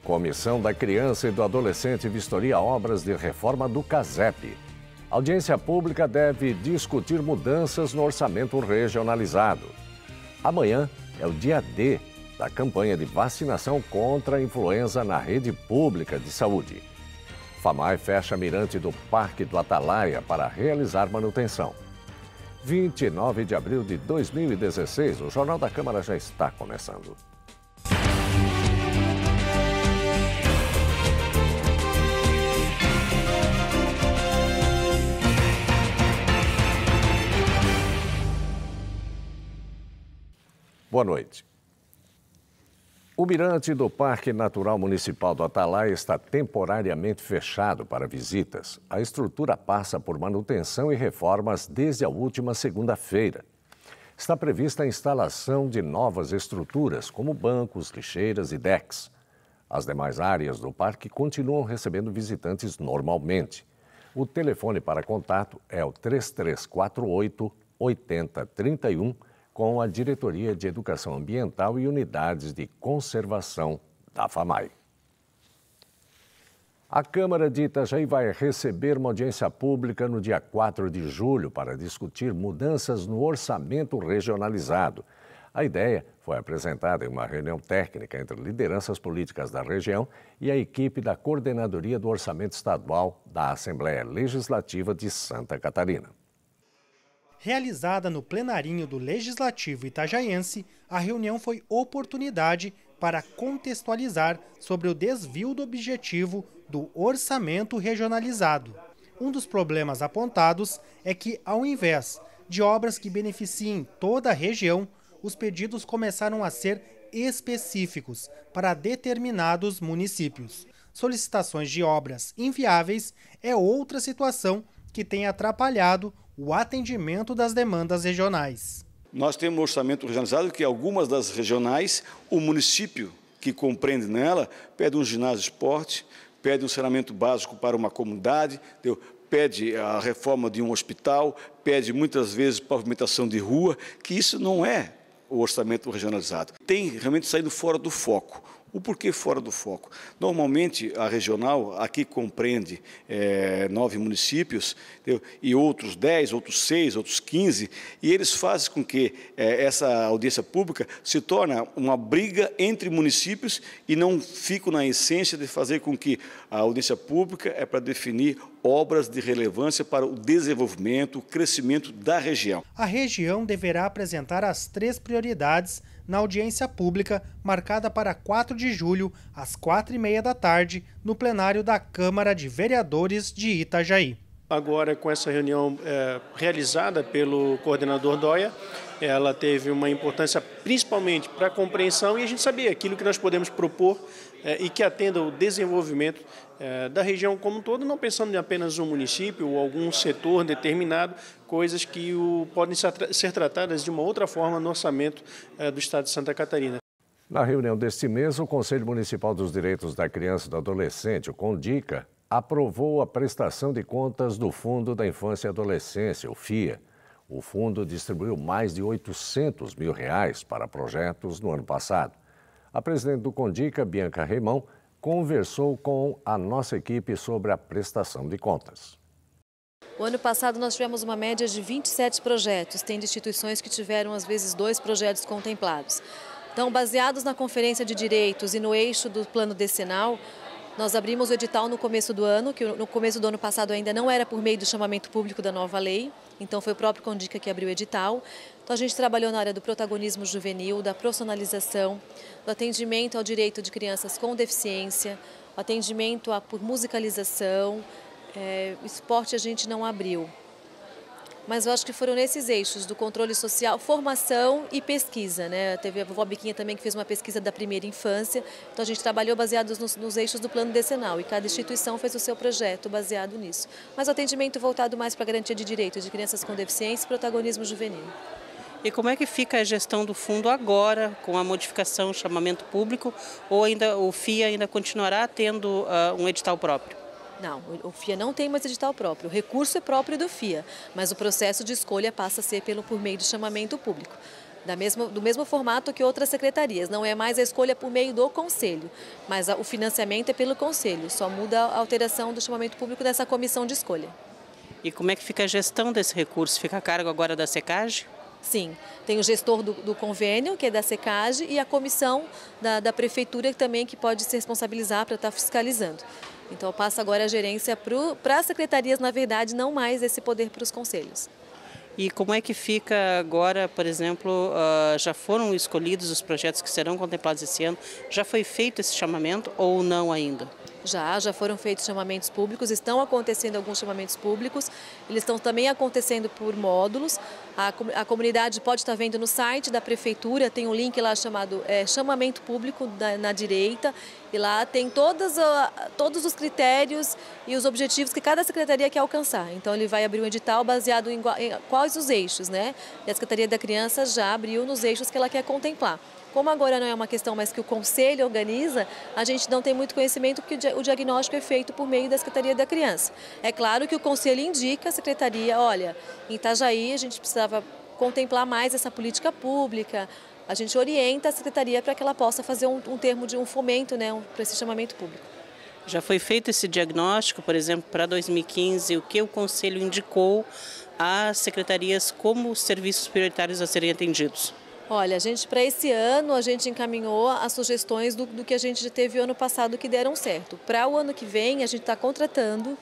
Comissão da Criança e do Adolescente vistoria obras de reforma do CASEP. A audiência pública deve discutir mudanças no orçamento regionalizado. Amanhã é o dia D da campanha de vacinação contra a influenza na rede pública de saúde. FAMAI fecha mirante do Parque do Atalaia para realizar manutenção. 29 de abril de 2016, o Jornal da Câmara já está começando. Boa noite. O mirante do Parque Natural Municipal do Atalaia está temporariamente fechado para visitas. A estrutura passa por manutenção e reformas desde a última segunda-feira. Está prevista a instalação de novas estruturas, como bancos, lixeiras e decks. As demais áreas do parque continuam recebendo visitantes normalmente. O telefone para contato é o 3348-8031, com a Diretoria de Educação Ambiental e Unidades de Conservação da FAMAI. A Câmara de Itajaí vai receber uma audiência pública no dia 4 de julho para discutir mudanças no orçamento regionalizado. A ideia foi apresentada em uma reunião técnica entre lideranças políticas da região e a equipe da Coordenadoria do Orçamento Estadual da Assembleia Legislativa de Santa Catarina. Realizada no plenarinho do Legislativo itajaiense, a reunião foi oportunidade para contextualizar sobre o desvio do objetivo do orçamento regionalizado. Um dos problemas apontados é que, ao invés de obras que beneficiem toda a região, os pedidos começaram a ser específicos para determinados municípios. Solicitações de obras inviáveis é outra situação que tem atrapalhado o atendimento das demandas regionais. Nós temos um orçamento regionalizado que algumas das regionais, o município que compreende nela, pede um ginásio de esporte, pede um saneamento básico para uma comunidade, pede a reforma de um hospital, pede muitas vezes pavimentação de rua, que isso não é o orçamento regionalizado. Tem realmente saído fora do foco. O porquê fora do foco? Normalmente, a regional aqui compreende 9 municípios, entendeu? E outros 10, outros 6, outros 15, e eles fazem com que essa audiência pública se torne uma briga entre municípios e não fica na essência de fazer com que a audiência pública é para definir obras de relevância para o desenvolvimento, o crescimento da região. A região deverá apresentar as 3 prioridades na audiência pública marcada para 4 de julho, às 4h30 da tarde, no plenário da Câmara de Vereadores de Itajaí. Agora, com essa reunião realizada pelo coordenador Dóia, ela teve uma importância principalmente para a compreensão e a gente saber aquilo que nós podemos propor e que atenda o desenvolvimento da região como um todo, não pensando em apenas um município ou algum setor determinado, coisas que podem ser tratadas de uma outra forma no orçamento do Estado de Santa Catarina. Na reunião deste mês, o Conselho Municipal dos Direitos da Criança e do Adolescente, o CONDICA, aprovou a prestação de contas do Fundo da Infância e Adolescência, o FIA. O fundo distribuiu mais de R$800 mil para projetos no ano passado. A presidente do CONDICA, Bianca Reimão, conversou com a nossa equipe sobre a prestação de contas. O ano passado nós tivemos uma média de 27 projetos, tem instituições que tiveram às vezes 2 projetos contemplados. Então, baseados na Conferência de Direitos e no eixo do plano decenal, nós abrimos o edital no começo do ano, que no começo do ano passado ainda não era por meio do chamamento público da nova lei, então foi o próprio CONDICA que abriu o edital. Então a gente trabalhou na área do protagonismo juvenil, da profissionalização, do atendimento ao direito de crianças com deficiência, o atendimento por musicalização, esporte a gente não abriu. Mas eu acho que foram nesses eixos do controle social, formação e pesquisa, né? Teve a vovó Biquinha também que fez uma pesquisa da primeira infância, então a gente trabalhou baseados nos eixos do plano decenal e cada instituição fez o seu projeto baseado nisso. Mas o atendimento voltado mais para a garantia de direitos de crianças com deficiência e protagonismo juvenil. E como é que fica a gestão do fundo agora, com a modificação, chamamento público, ou ainda o FIA ainda continuará tendo um edital próprio? Não, o FIA não tem mais edital próprio, o recurso é próprio do FIA, mas o processo de escolha passa a ser por meio de chamamento público. do mesmo formato que outras secretarias. Não é mais a escolha por meio do conselho, mas o financiamento é pelo conselho. Só muda a alteração do chamamento público dessa comissão de escolha. E como é que fica a gestão desse recurso? Fica a cargo agora da Secage? Sim, tem o gestor do convênio, que é da Secage, e a comissão da prefeitura também, que pode se responsabilizar para estar fiscalizando. Então passa agora a gerência para as secretarias, na verdade, não mais esse poder para os conselhos. E como é que fica agora, por exemplo, já foram escolhidos os projetos que serão contemplados esse ano? Já foi feito esse chamamento ou não ainda? Já foram feitos chamamentos públicos, estão acontecendo alguns chamamentos públicos, eles estão também acontecendo por módulos. A comunidade pode estar vendo no site da prefeitura, tem um link lá chamado chamamento público na direita, e lá tem todos os critérios e os objetivos que cada secretaria quer alcançar. Então ele vai abrir um edital baseado em quais os eixos, né? E a Secretaria da Criança já abriu nos eixos que ela quer contemplar. Como agora não é uma questão mais que o Conselho organiza, a gente não tem muito conhecimento porque o diagnóstico é feito por meio da Secretaria da Criança. É claro que o Conselho indica à Secretaria, olha, em Itajaí a gente precisava contemplar mais essa política pública, a gente orienta a Secretaria para que ela possa fazer um termo de um fomento, né, para esse chamamento público. Já foi feito esse diagnóstico, por exemplo, para 2015, o que o Conselho indicou às secretarias como serviços prioritários a serem atendidos? Olha, para esse ano, a gente encaminhou as sugestões do que a gente já teve ano passado que deram certo. Para o ano que vem, a gente está contratando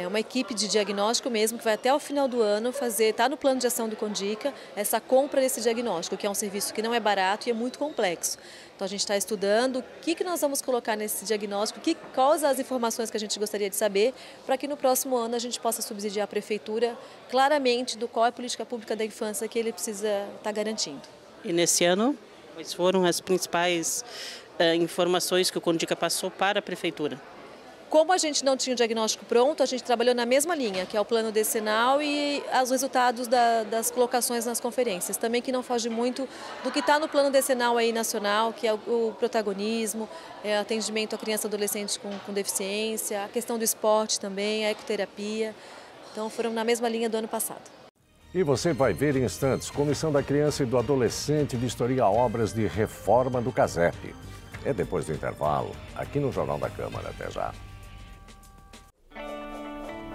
uma equipe de diagnóstico mesmo, que vai até o final do ano está no plano de ação do Condica, essa compra desse diagnóstico, que é um serviço que não é barato e é muito complexo. Então a gente está estudando o que nós vamos colocar nesse diagnóstico, quais as informações que a gente gostaria de saber, para que no próximo ano a gente possa subsidiar a prefeitura claramente do qual é a política pública da infância que ele precisa estar garantindo. E nesse ano, quais foram as principais informações que o Condica passou para a prefeitura? Como a gente não tinha o diagnóstico pronto, a gente trabalhou na mesma linha, que é o plano decenal e os resultados das colocações nas conferências. Também que não foge muito do que está no plano decenal aí nacional, que é o protagonismo, atendimento à criança e adolescente com deficiência, a questão do esporte também, a ecoterapia. Então foram na mesma linha do ano passado. E você vai ver em instantes, Comissão da Criança e do Adolescente vistoria obras de reforma do CASEP. É depois do intervalo, aqui no Jornal da Câmara. Até já.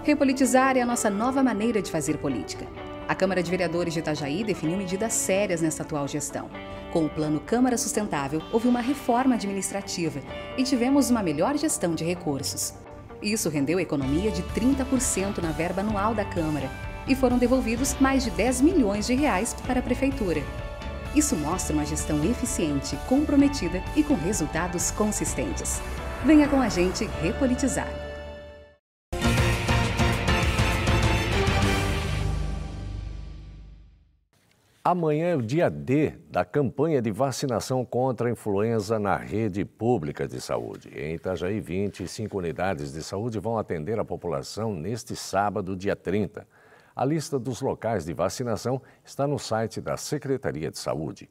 Repolitizar é a nossa nova maneira de fazer política. A Câmara de Vereadores de Itajaí definiu medidas sérias nessa atual gestão. Com o Plano Câmara Sustentável, houve uma reforma administrativa e tivemos uma melhor gestão de recursos. Isso rendeu economia de 30% na verba anual da Câmara e foram devolvidos mais de 10 milhões de reais para a Prefeitura. Isso mostra uma gestão eficiente, comprometida e com resultados consistentes. Venha com a gente repolitizar. Amanhã é o dia D da campanha de vacinação contra a influenza na rede pública de saúde. Em Itajaí, 25 unidades de saúde vão atender a população neste sábado, dia 30. A lista dos locais de vacinação está no site da Secretaria de Saúde.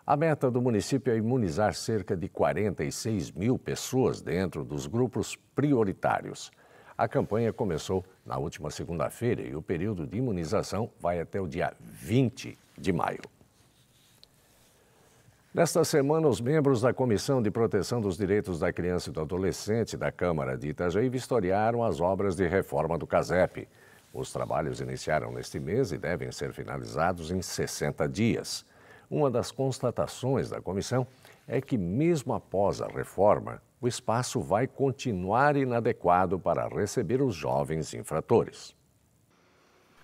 A meta do município é imunizar cerca de 46 mil pessoas dentro dos grupos prioritários. A campanha começou na última segunda-feira e o período de imunização vai até o dia 20 de maio. Nesta semana, os membros da Comissão de Proteção dos Direitos da Criança e do Adolescente da Câmara de Itajaí vistoriaram as obras de reforma do CASEP. Os trabalhos iniciaram neste mês e devem ser finalizados em 60 dias. Uma das constatações da comissão é que, mesmo após a reforma, o espaço vai continuar inadequado para receber os jovens infratores.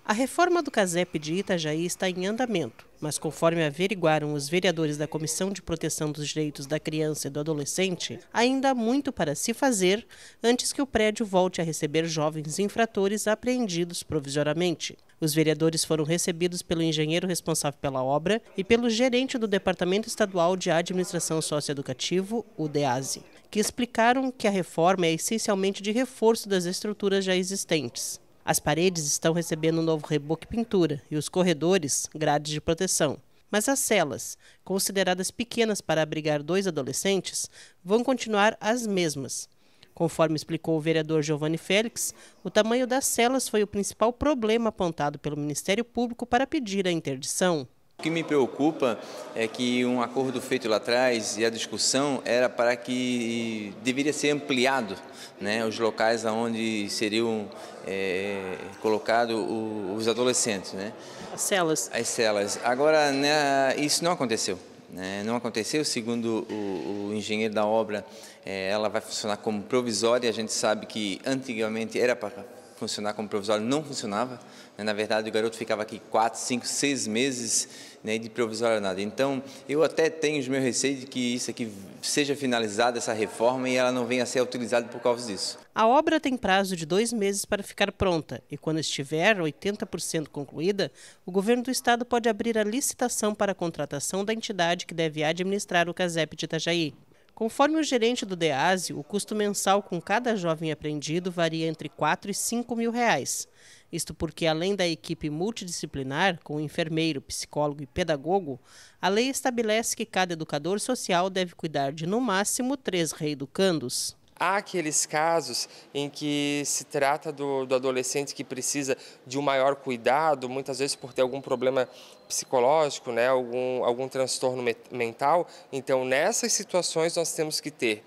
A reforma do CASEP de Itajaí está em andamento, mas conforme averiguaram os vereadores da Comissão de Proteção dos Direitos da Criança e do Adolescente, ainda há muito para se fazer antes que o prédio volte a receber jovens infratores apreendidos provisoriamente. Os vereadores foram recebidos pelo engenheiro responsável pela obra e pelo gerente do Departamento Estadual de Administração Socioeducativo, o DEASE, que explicaram que a reforma é essencialmente de reforço das estruturas já existentes. As paredes estão recebendo um novo reboco e pintura e os corredores, grades de proteção. Mas as celas, consideradas pequenas para abrigar 2 adolescentes, vão continuar as mesmas. Conforme explicou o vereador Giovanni Félix, o tamanho das celas foi o principal problema apontado pelo Ministério Público para pedir a interdição. O que me preocupa é que um acordo feito lá atrás e a discussão era para que deveria ser ampliado, né, os locais onde seriam colocados os adolescentes, né? As celas. As celas. Agora, né, isso não aconteceu. Não aconteceu, segundo o engenheiro da obra, ela vai funcionar como provisória. A gente sabe que antigamente era para funcionar como provisório, não funcionava. Na verdade, o garoto ficava aqui 4, 5, 6 meses, né, de provisório nada. Então, eu até tenho os meus receios de que isso aqui seja finalizada, essa reforma, e ela não venha a ser utilizada por causa disso. A obra tem prazo de 2 meses para ficar pronta e, quando estiver 80% concluída, o governo do estado pode abrir a licitação para a contratação da entidade que deve administrar o CASEP de Itajaí. Conforme o gerente do DEASE, o custo mensal com cada jovem apreendido varia entre R$4 e R$5 mil. Isto porque, além da equipe multidisciplinar, com enfermeiro, psicólogo e pedagogo, a lei estabelece que cada educador social deve cuidar de, no máximo, 3 reeducandos. Há aqueles casos em que se trata do adolescente que precisa de um maior cuidado, muitas vezes por ter algum problema psicológico, né, algum transtorno mental. Então, nessas situações, nós temos que ter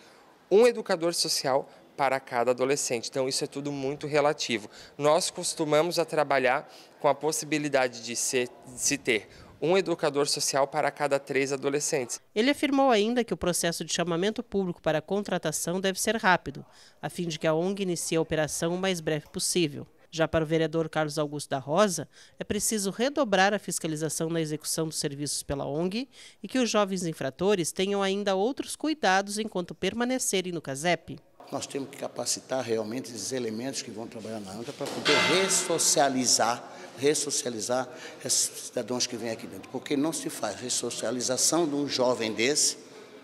um educador social para cada adolescente. Então, isso é tudo muito relativo. Nós costumamos a trabalhar com a possibilidade de se ter um educador social para cada 3 adolescentes. Ele afirmou ainda que o processo de chamamento público para a contratação deve ser rápido, a fim de que a ONG inicie a operação o mais breve possível. Já para o vereador Carlos Augusto da Rosa, é preciso redobrar a fiscalização na execução dos serviços pela ONG e que os jovens infratores tenham ainda outros cuidados enquanto permanecerem no CASEP. Nós temos que capacitar realmente esses elementos que vão trabalhar na ONG para poder ressocializar esses cidadãos que vêm aqui dentro, porque não se faz ressocialização de um jovem desse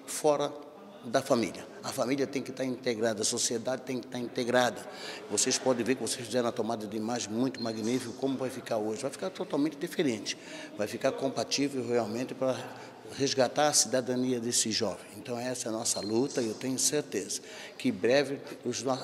fora da família. A família tem que estar integrada, a sociedade tem que estar integrada. Vocês podem ver que vocês fizeram uma tomada de imagem muito magnífica, como vai ficar hoje. Vai ficar totalmente diferente, vai ficar compatível realmente para resgatar a cidadania desse jovem. Então essa é a nossa luta e eu tenho certeza que em breve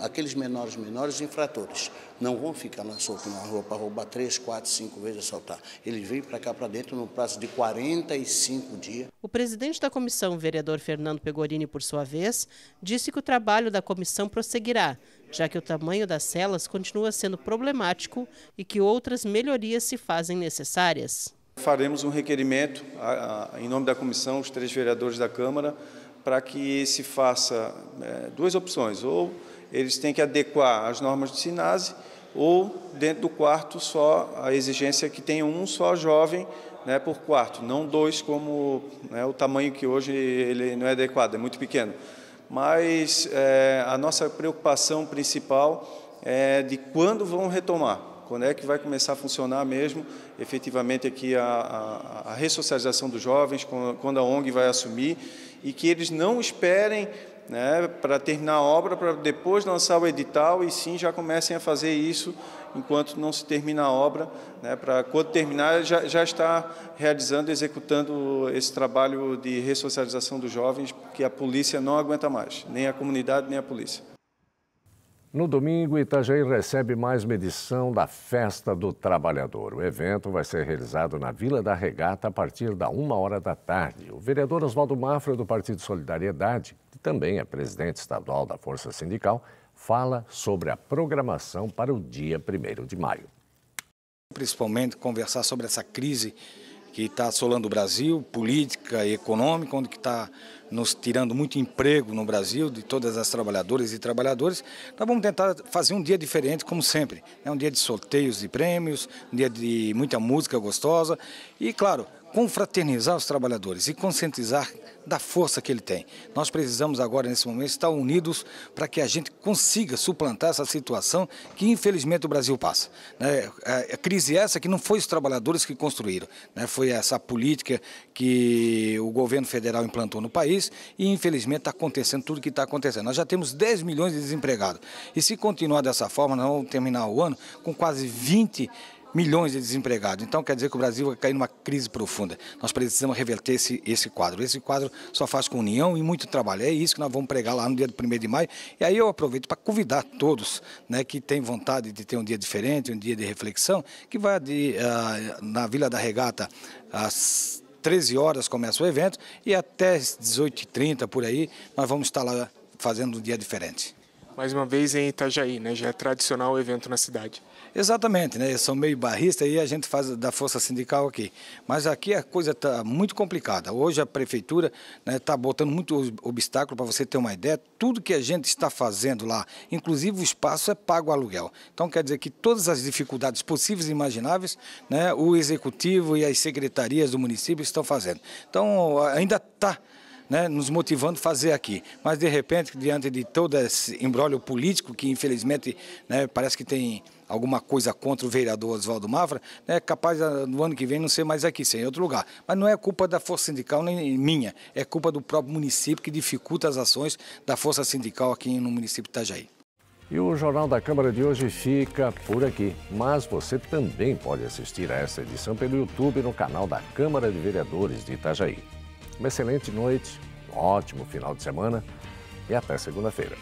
aqueles menores infratores não vão ficar soltos na rua para roubar 3, 4, 5 vezes assaltar. Eles vêm para cá para dentro no prazo de 45 dias. O presidente da comissão, vereador Fernando Pegorini, por sua vez, disse que o trabalho da comissão prosseguirá, já que o tamanho das celas continua sendo problemático e que outras melhorias se fazem necessárias. Faremos um requerimento, em nome da comissão, os 3 vereadores da Câmara, para que se faça 2 opções. Ou eles têm que adequar as normas do SINASE, ou dentro do quarto só a exigência que tenha um só jovem, né, por quarto, não 2 como, né, o tamanho que hoje ele não é adequado, é muito pequeno. Mas a nossa preocupação principal é de quando vão retomar. Quando é que vai começar a funcionar mesmo, efetivamente, aqui a ressocialização dos jovens, quando a ONG vai assumir, e que eles não esperem, né, para terminar a obra, para depois lançar o edital, e sim já comecem a fazer isso enquanto não se termina a obra, né, para quando terminar já está realizando, executando esse trabalho de ressocialização dos jovens, que a polícia não aguenta mais, nem a comunidade, nem a polícia. No domingo, Itajaí recebe mais uma edição da Festa do Trabalhador. O evento vai ser realizado na Vila da Regata a partir da 13h. O vereador Oswaldo Mafra, do Partido Solidariedade, que também é presidente estadual da Força Sindical, fala sobre a programação para o dia 1º de maio. Principalmente conversar sobre essa crise que está assolando o Brasil, política e econômica, onde está nos tirando muito emprego no Brasil, de todas as trabalhadoras e trabalhadores. Nós vamos tentar fazer um dia diferente, como sempre. É um dia de sorteios e prêmios, um dia de muita música gostosa e, claro, confraternizar os trabalhadores e conscientizar da força que ele tem. Nós precisamos agora, nesse momento, estar unidos para que a gente consiga suplantar essa situação que, infelizmente, o Brasil passa. A crise essa que não foi os trabalhadores que construíram, né? Foi essa política que o governo federal implantou no país e, infelizmente, está acontecendo tudo o que está acontecendo. Nós já temos 10 milhões de desempregados e, se continuar dessa forma, nós vamos terminar o ano com quase 20 milhões de desempregados. Então quer dizer que o Brasil vai cair numa crise profunda. Nós precisamos reverter esse quadro. Esse quadro só faz com união e muito trabalho. É isso que nós vamos pregar lá no dia do 1º de maio. E aí eu aproveito para convidar todos, né, que têm vontade de ter um dia diferente, um dia de reflexão, que vai na Vila da Regata às 13 horas começa o evento e até 18h30 por aí nós vamos estar lá fazendo um dia diferente. Mais uma vez em Itajaí, né? Já é tradicional o evento na cidade. Exatamente, né? Eu sou meio barrista e a gente faz da força sindical aqui. Mas aqui a coisa está muito complicada. Hoje a prefeitura está botando muito obstáculo, para você ter uma ideia. Tudo que a gente está fazendo lá, inclusive o espaço, é pago o aluguel. Então quer dizer que todas as dificuldades possíveis e imagináveis, né, o executivo e as secretarias do município estão fazendo. Então ainda está, né, nos motivando a fazer aqui. Mas, de repente, diante de todo esse imbróglio político, que infelizmente, né, parece que tem alguma coisa contra o vereador Oswaldo Mafra, é capaz no ano que vem não ser mais aqui, ser em outro lugar. Mas não é culpa da força sindical nem minha, é culpa do próprio município que dificulta as ações da força sindical aqui no município de Itajaí. E o Jornal da Câmara de hoje fica por aqui, mas você também pode assistir a esta edição pelo YouTube no canal da Câmara de Vereadores de Itajaí. Uma excelente noite, um ótimo final de semana e até segunda-feira.